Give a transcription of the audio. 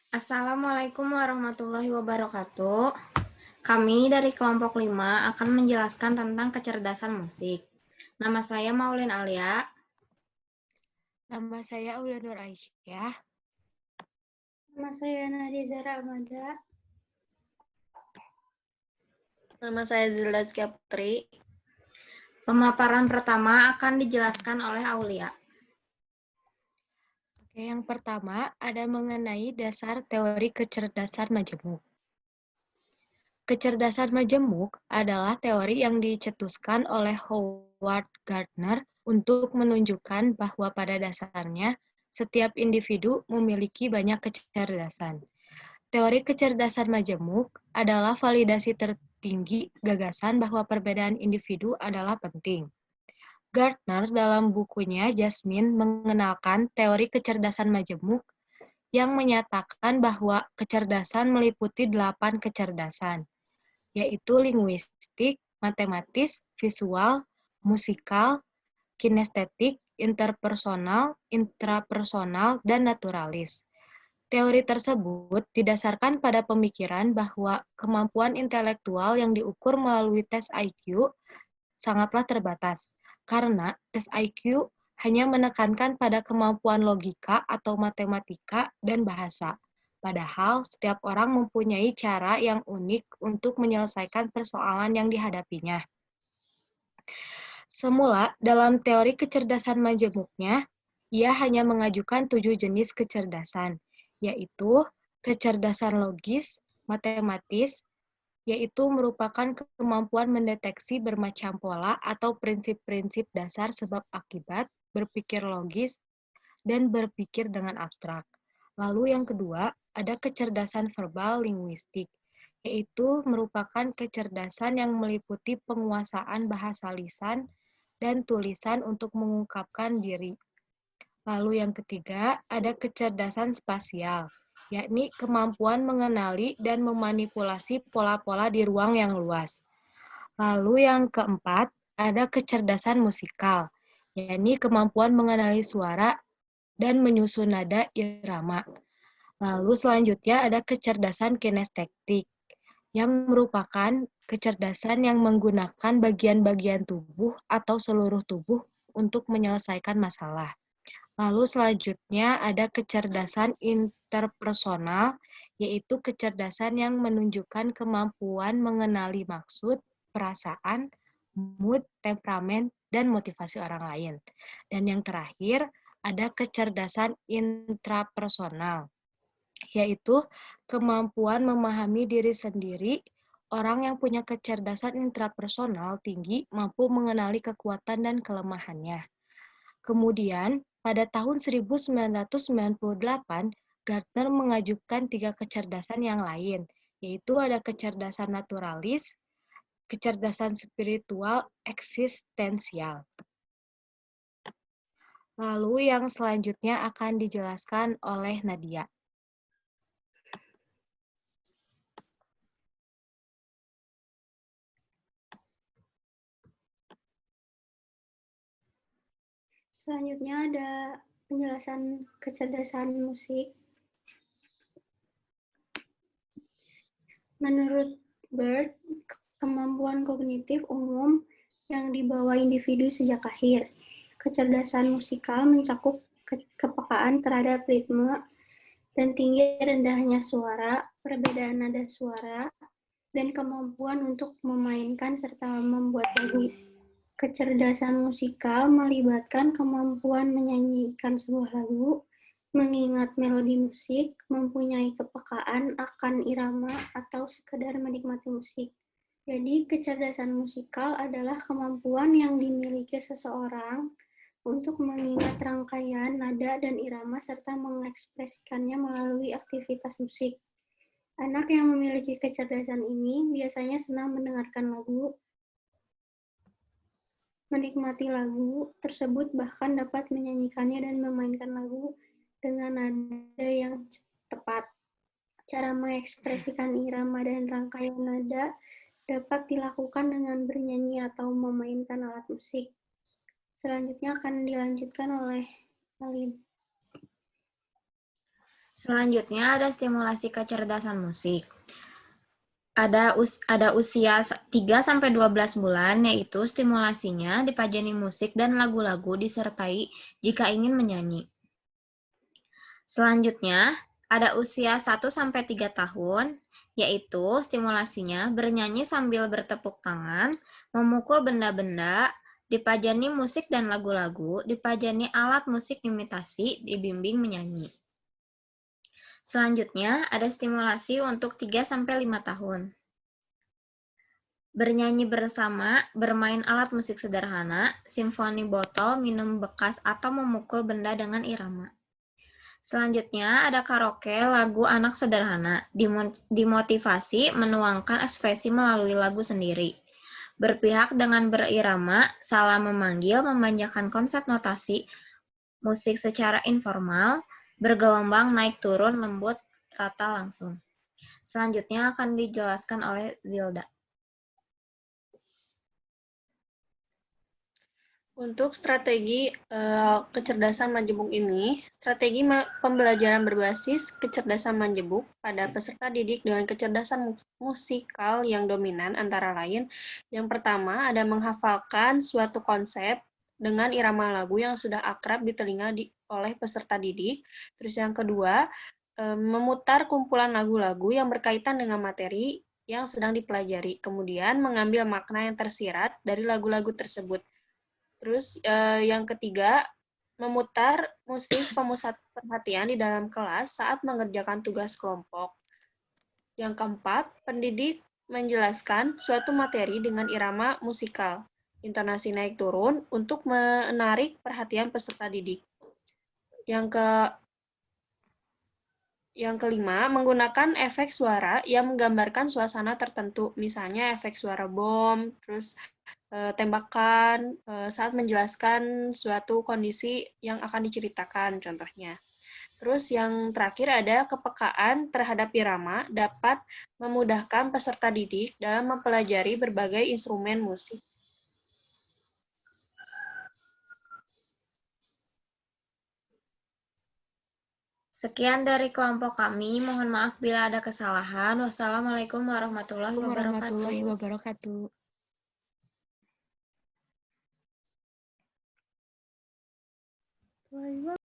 Assalamualaikum warahmatullahi wabarakatuh. Kami dari kelompok 5 akan menjelaskan tentang kecerdasan musik. Nama saya Maulin Alia. Nama saya Aulia Nur Aisyah. Nama saya Nadia Zara Amanda. Nama saya Zilda Zkia Putri. Pemaparan pertama akan dijelaskan oleh Aulia. Oke, yang pertama ada mengenai dasar teori kecerdasan majemuk. Kecerdasan majemuk adalah teori yang dicetuskan oleh Howard Gardner untuk menunjukkan bahwa pada dasarnya setiap individu memiliki banyak kecerdasan. Teori kecerdasan majemuk adalah validasi tertinggi gagasan bahwa perbedaan individu adalah penting. Gardner dalam bukunya Jasmine mengenalkan teori kecerdasan majemuk yang menyatakan bahwa kecerdasan meliputi 8 kecerdasan, yaitu linguistik, matematis, visual, musikal, kinestetik, interpersonal, intrapersonal, dan naturalis. Teori tersebut didasarkan pada pemikiran bahwa kemampuan intelektual yang diukur melalui tes IQ sangatlah terbatas, karena tes IQ hanya menekankan pada kemampuan logika atau matematika dan bahasa. Padahal setiap orang mempunyai cara yang unik untuk menyelesaikan persoalan yang dihadapinya. Semula, dalam teori kecerdasan majemuknya, ia hanya mengajukan 7 jenis kecerdasan, yaitu kecerdasan logis, matematis, yaitu merupakan kemampuan mendeteksi bermacam pola atau prinsip-prinsip dasar sebab akibat, berpikir logis, dan berpikir dengan abstrak. Lalu yang kedua, ada kecerdasan verbal linguistik, yaitu merupakan kecerdasan yang meliputi penguasaan bahasa lisan dan tulisan untuk mengungkapkan diri. Lalu yang ketiga, ada kecerdasan spasial, yakni kemampuan mengenali dan memanipulasi pola-pola di ruang yang luas. Lalu yang keempat, ada kecerdasan musikal, yakni kemampuan mengenali suara dan menyusun nada irama. Lalu selanjutnya ada kecerdasan kinestetik, yang merupakan kecerdasan yang menggunakan bagian-bagian tubuh atau seluruh tubuh untuk menyelesaikan masalah. Lalu selanjutnya ada kecerdasan interpersonal, yaitu kecerdasan yang menunjukkan kemampuan mengenali maksud, perasaan, mood, temperamen, dan motivasi orang lain. Dan yang terakhir, ada kecerdasan intrapersonal, yaitu kemampuan memahami diri sendiri. Orang yang punya kecerdasan intrapersonal tinggi mampu mengenali kekuatan dan kelemahannya. Kemudian, pada tahun 1998, Gardner mengajukan 3 kecerdasan yang lain, yaitu ada kecerdasan naturalis, kecerdasan spiritual, eksistensial. Lalu yang selanjutnya akan dijelaskan oleh Nadia. Selanjutnya ada penjelasan kecerdasan musik. Menurut Bird, kemampuan kognitif umum yang dibawa individu sejak lahir. Kecerdasan musikal mencakup kepekaan terhadap ritme dan tinggi rendahnya suara, perbedaan nada suara, dan kemampuan untuk memainkan serta membuat lagu. Kecerdasan musikal melibatkan kemampuan menyanyikan sebuah lagu, mengingat melodi musik, mempunyai kepekaan akan irama, atau sekedar menikmati musik. Jadi, kecerdasan musikal adalah kemampuan yang dimiliki seseorang untuk mengingat rangkaian nada dan irama serta mengekspresikannya melalui aktivitas musik. Anak yang memiliki kecerdasan ini biasanya senang mendengarkan lagu, menikmati lagu tersebut, bahkan dapat menyanyikannya dan memainkan lagu dengan nada yang tepat. Cara mengekspresikan irama dan rangkaian nada dapat dilakukan dengan bernyanyi atau memainkan alat musik. Selanjutnya akan dilanjutkan oleh Alin. Selanjutnya ada stimulasi kecerdasan musik. Ada usia 3-12 bulan, yaitu stimulasinya dipajani musik dan lagu-lagu disertai jika ingin menyanyi. Selanjutnya, ada usia 1-3 tahun, yaitu stimulasinya bernyanyi sambil bertepuk tangan, memukul benda-benda, dipajani musik dan lagu-lagu, dipajani alat musik imitasi, dibimbing menyanyi. Selanjutnya, ada stimulasi untuk 3-5 tahun. Bernyanyi bersama, bermain alat musik sederhana, simfoni botol, minum bekas, atau memukul benda dengan irama. Selanjutnya, ada karaoke lagu anak sederhana, dimotivasi menuangkan ekspresi melalui lagu sendiri. Berpihak dengan berirama, salah memanggil, memanjakan konsep notasi, musik secara informal, bergelombang naik turun, lembut, rata langsung. Selanjutnya akan dijelaskan oleh Zilda. Untuk strategi kecerdasan majemuk ini, strategi pembelajaran berbasis kecerdasan majemuk pada peserta didik dengan kecerdasan musikal yang dominan antara lain, yang pertama ada menghafalkan suatu konsep dengan irama lagu yang sudah akrab di telinga oleh peserta didik. Terus yang kedua, memutar kumpulan lagu-lagu yang berkaitan dengan materi yang sedang dipelajari, kemudian mengambil makna yang tersirat dari lagu-lagu tersebut. Terus yang ketiga, memutar musik pemusat perhatian di dalam kelas saat mengerjakan tugas kelompok. Yang keempat, pendidik menjelaskan suatu materi dengan irama musikal, intonasi naik turun untuk menarik perhatian peserta didik. Yang kelima, menggunakan efek suara yang menggambarkan suasana tertentu, misalnya efek suara bom, terus tembakan saat menjelaskan suatu kondisi yang akan diceritakan, contohnya. Terus yang terakhir ada kepekaan terhadap irama dapat memudahkan peserta didik dalam mempelajari berbagai instrumen musik. Sekian dari kelompok kami. Mohon maaf bila ada kesalahan. Wassalamualaikum warahmatullahi wabarakatuh. Wabarakatuh.